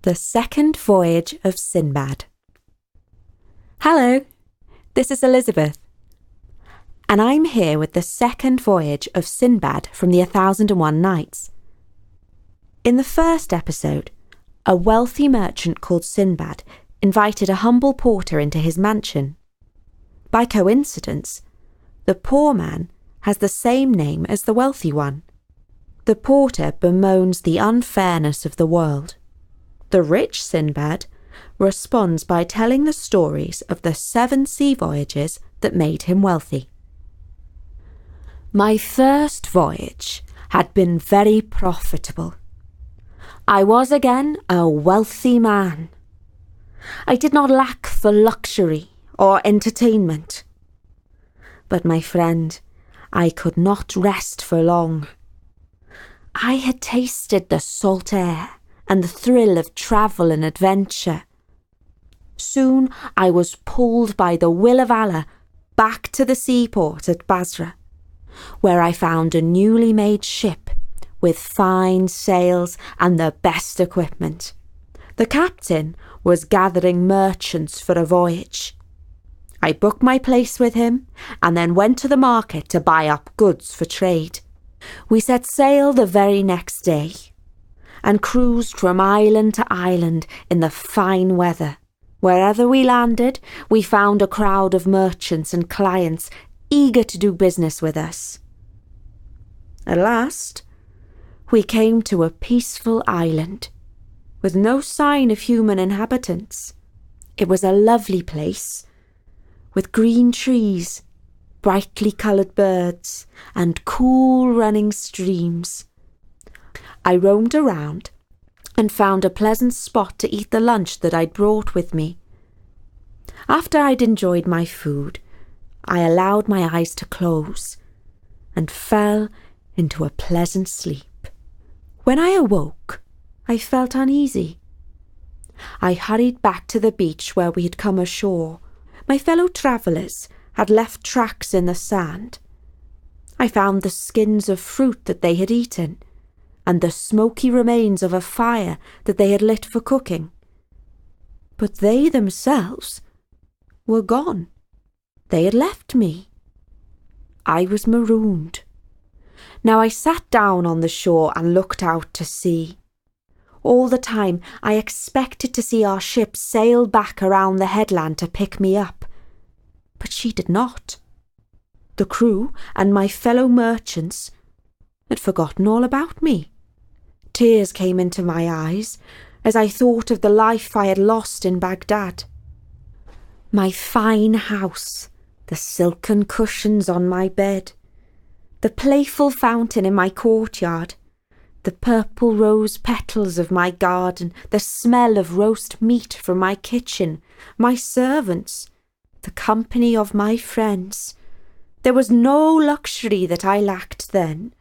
The Second Voyage of Sinbad. Hello, this is Elizabeth, and I'm here with the second voyage of Sinbad from the 1001 Nights. In the first episode, a wealthy merchant called Sinbad invited a humble porter into his mansion. By coincidence, the poor man has the same name as the wealthy one. The porter bemoans the unfairness of the world. The rich Sinbad responds by telling the stories of the 7 sea voyages that made him wealthy. My first voyage had been very profitable. I was again a wealthy man. I did not lack for luxury or entertainment. But my friend, I could not rest for long. I had tasted the salt air and the thrill of travel and adventure. Soon I was pulled by the will of Allah back to the seaport at Basra, where I found a newly made ship with fine sails and the best equipment. The captain was gathering merchants for a voyage. I booked my place with him and then went to the market to buy up goods for trade. We set sail the very next day and cruised from island to island in the fine weather. Wherever we landed, we found a crowd of merchants and clients eager to do business with us. At last, we came to a peaceful island with no sign of human inhabitants. It was a lovely place with green trees, brightly coloured birds, and cool running streams. I roamed around and found a pleasant spot to eat the lunch that I'd brought with me. After I'd enjoyed my food, I allowed my eyes to close and fell into a pleasant sleep. When I awoke, I felt uneasy. I hurried back to the beach where we had come ashore. My fellow travellers had left tracks in the sand. I found the skins of fruit that they had eaten, and the smoky remains of a fire that they had lit for cooking. But they themselves were gone. They had left me. I was marooned. Now I sat down on the shore and looked out to sea. All the time I expected to see our ship sail back around the headland to pick me up, but she did not. The crew and my fellow merchants had forgotten all about me. Tears came into my eyes as I thought of the life I had lost in Baghdad. My fine house, the silken cushions on my bed, the playful fountain in my courtyard, the purple rose petals of my garden, the smell of roast meat from my kitchen, my servants, the company of my friends. There was no luxury that I lacked then.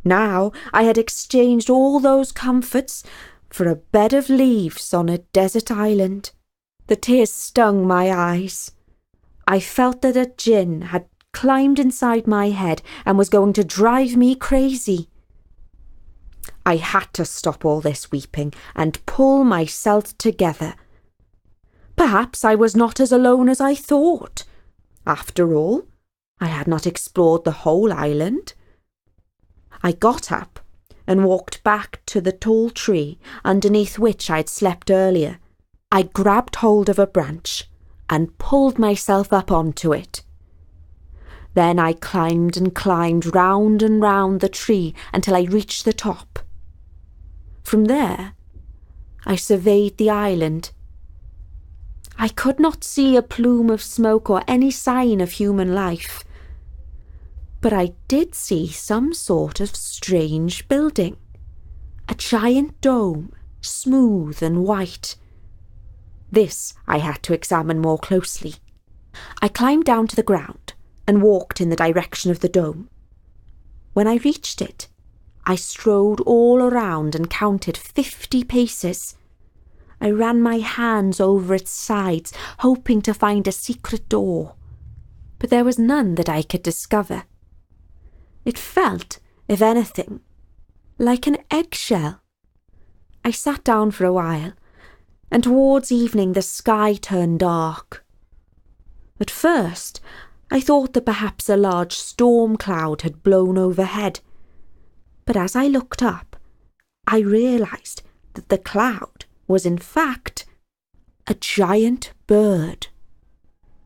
Now I had exchanged all those comforts for a bed of leaves on a desert island. The tears stung my eyes. I felt that a jinn had climbed inside my head and was going to drive me crazy. I had to stop all this weeping and pull myself together. Perhaps I was not as alone as I thought. After all, I had not explored the whole island. I got up and walked back to the tall tree underneath which I had slept earlier. I grabbed hold of a branch and pulled myself up onto it. Then I climbed and climbed round and round the tree until I reached the top. From there, I surveyed the island. I could not see a plume of smoke or any sign of human life, but I did see some sort of strange building, a giant dome, smooth and white. This I had to examine more closely. I climbed down to the ground and walked in the direction of the dome. When I reached it, I strode all around and counted 50 paces. I ran my hands over its sides, hoping to find a secret door, but there was none that I could discover. It felt, if anything, like an eggshell. I sat down for a while and towards evening the sky turned dark. At first, I thought that perhaps a large storm cloud had blown overhead, but as I looked up, I realised that the cloud was in fact a giant bird.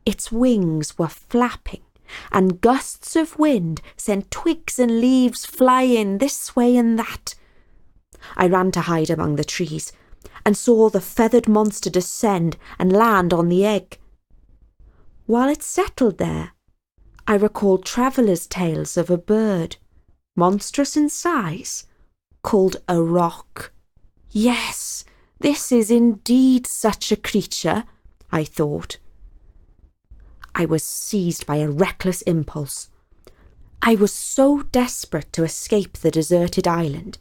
Its wings were flapping, and gusts of wind sent twigs and leaves flying this way and that. I ran to hide among the trees, and saw the feathered monster descend and land on the egg. While it settled there, I recalled travellers' tales of a bird, monstrous in size, called a roc. Yes, this is indeed such a creature, I thought. I was seized by a reckless impulse. I was so desperate to escape the deserted island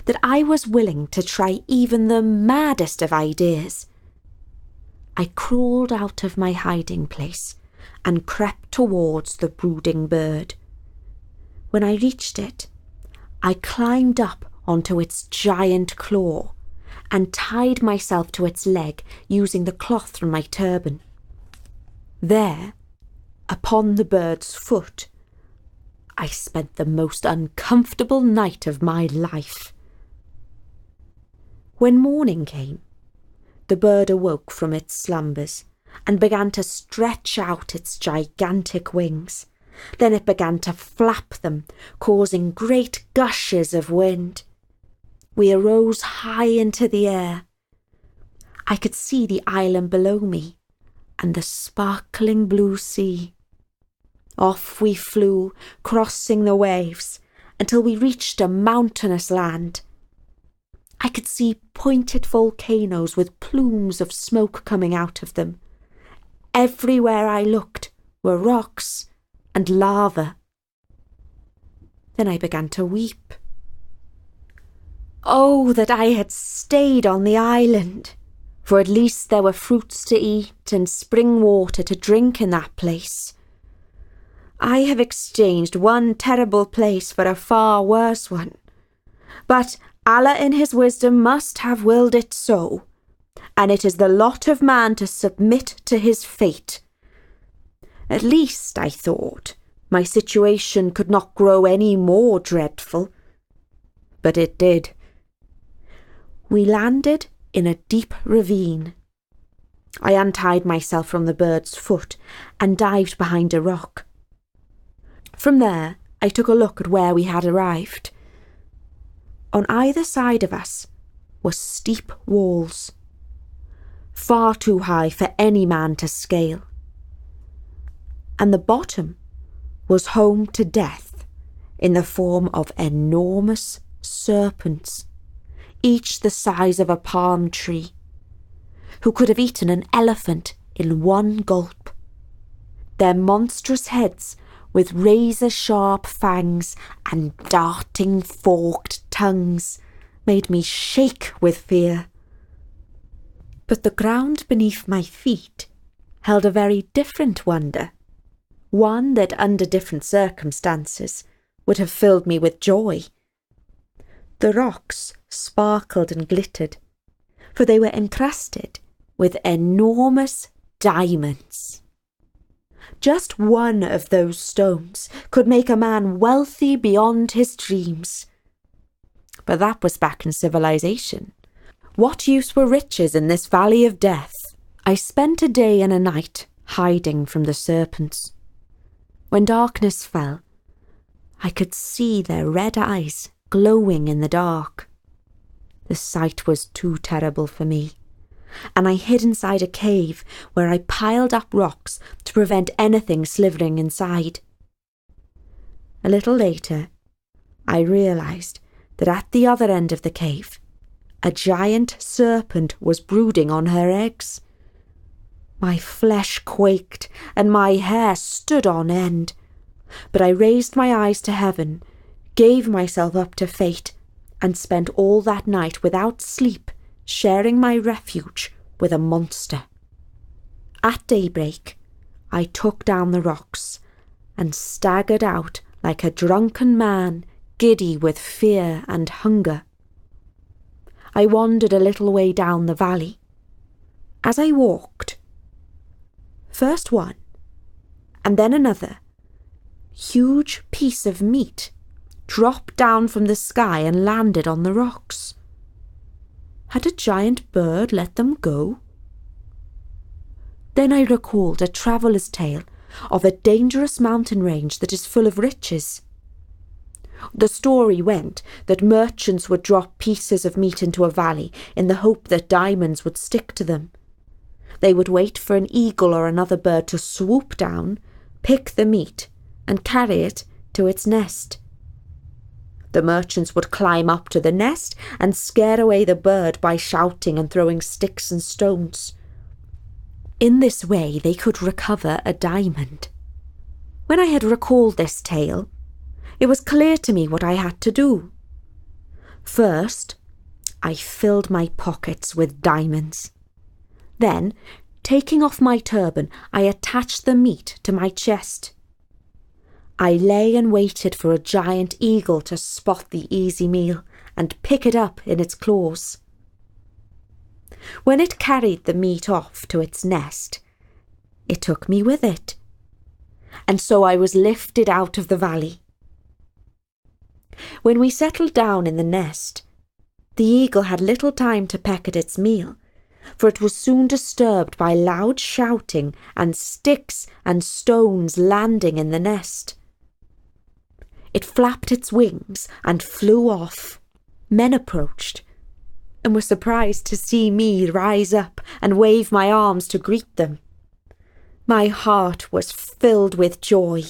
that I was willing to try even the maddest of ideas. I crawled out of my hiding place and crept towards the brooding bird. When I reached it, I climbed up onto its giant claw and tied myself to its leg using the cloth from my turban. There, upon the bird's foot, I spent the most uncomfortable night of my life. When morning came, the bird awoke from its slumbers and began to stretch out its gigantic wings. Then it began to flap them, causing great gushes of wind. We arose high into the air. I could see the island below me and the sparkling blue sea. Off we flew, crossing the waves, until we reached a mountainous land. I could see pointed volcanoes with plumes of smoke coming out of them. Everywhere I looked were rocks and lava. Then I began to weep. Oh, that I had stayed on the island, for at least there were fruits to eat and spring water to drink in that place. I have exchanged one terrible place for a far worse one, but Allah in his wisdom must have willed it so, and it is the lot of man to submit to his fate. At least, I thought, my situation could not grow any more dreadful. But it did. We landed in a deep ravine. I untied myself from the bird's foot and dived behind a rock. From there, I took a look at where we had arrived. On either side of us were steep walls, far too high for any man to scale. And the bottom was home to death in the form of enormous serpents, each the size of a palm tree, who could have eaten an elephant in one gulp. Their monstrous heads with razor-sharp fangs and darting forked tongues made me shake with fear. But the ground beneath my feet held a very different wonder, one that under different circumstances would have filled me with joy. The rocks sparkled and glittered, for they were encrusted with enormous diamonds. Just one of those stones could make a man wealthy beyond his dreams. But that was back in civilization. What use were riches in this valley of death? I spent a day and a night hiding from the serpents. When darkness fell, I could see their red eyes glowing in the dark. The sight was too terrible for me, and I hid inside a cave where I piled up rocks to prevent anything slithering inside. A little later, I realised that at the other end of the cave, a giant serpent was brooding on her eggs. My flesh quaked and my hair stood on end, but I raised my eyes to heaven, gave myself up to fate, and spent all that night without sleep, sharing my refuge with a monster. At daybreak, I took down the rocks and staggered out like a drunken man, giddy with fear and hunger. I wandered a little way down the valley, As I walked, first one, and then another, huge piece of meat dropped down from the sky and landed on the rocks. Had a giant bird let them go? Then I recalled a traveller's tale of a dangerous mountain range that is full of riches. The story went that merchants would drop pieces of meat into a valley in the hope that diamonds would stick to them. They would wait for an eagle or another bird to swoop down, pick the meat, and carry it to its nest. The merchants would climb up to the nest and scare away the bird by shouting and throwing sticks and stones. In this way they could recover a diamond. When I had recalled this tale, it was clear to me what I had to do. First, I filled my pockets with diamonds. Then, taking off my turban, I attached the meat to my chest. I lay and waited for a giant eagle to spot the easy meal and pick it up in its claws. When it carried the meat off to its nest, it took me with it, and so I was lifted out of the valley. When we settled down in the nest, the eagle had little time to peck at its meal, for it was soon disturbed by loud shouting and sticks and stones landing in the nest. It flapped its wings and flew off. Men approached and were surprised to see me rise up and wave my arms to greet them. My heart was filled with joy,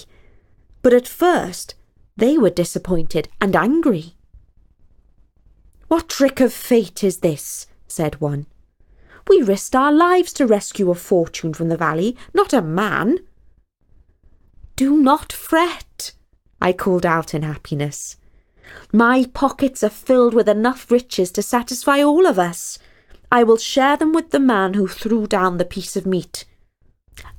but at first they were disappointed and angry. "What trick of fate is this?" said one. "We risked our lives to rescue a fortune from the valley, not a man." "Do not fret," I called out in happiness. "My pockets are filled with enough riches to satisfy all of us. I will share them with the man who threw down the piece of meat."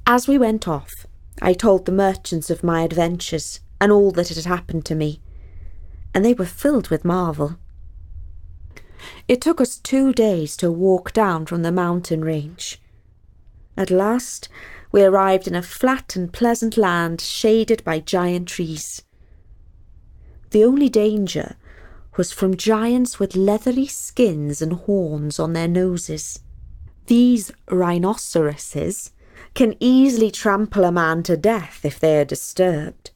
As we went off, I told the merchants of my adventures and all that had happened to me, and they were filled with marvel. It took us 2 days to walk down from the mountain range. At last, we arrived in a flat and pleasant land shaded by giant trees. The only danger was from giants with leathery skins and horns on their noses. These rhinoceroses can easily trample a man to death if they are disturbed.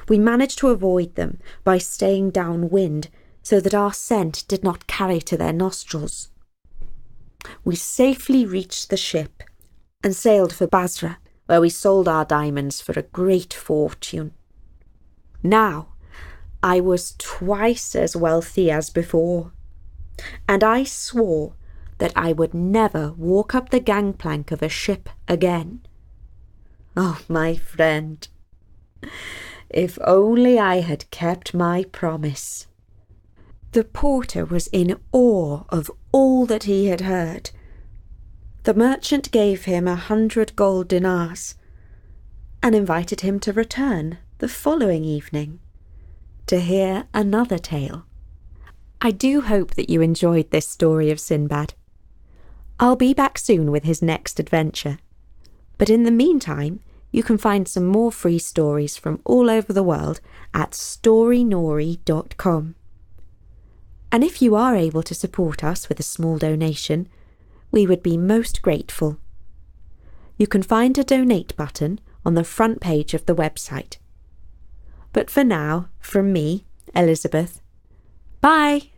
We managed to avoid them by staying downwind so that our scent did not carry to their nostrils. We safely reached the ship and sailed for Basra, where we sold our diamonds for a great fortune. Now, I was twice as wealthy as before, and I swore that I would never walk up the gangplank of a ship again. Oh, my friend, if only I had kept my promise. The porter was in awe of all that he had heard. The merchant gave him 100 gold dinars and invited him to return the following evening to hear another tale. I do hope that you enjoyed this story of Sinbad. I'll be back soon with his next adventure. But in the meantime, you can find some more free stories from all over the world at storynori.com. And if you are able to support us with a small donation, we would be most grateful. You can find a donate button on the front page of the website. But for now, from me, Elizabeth, bye!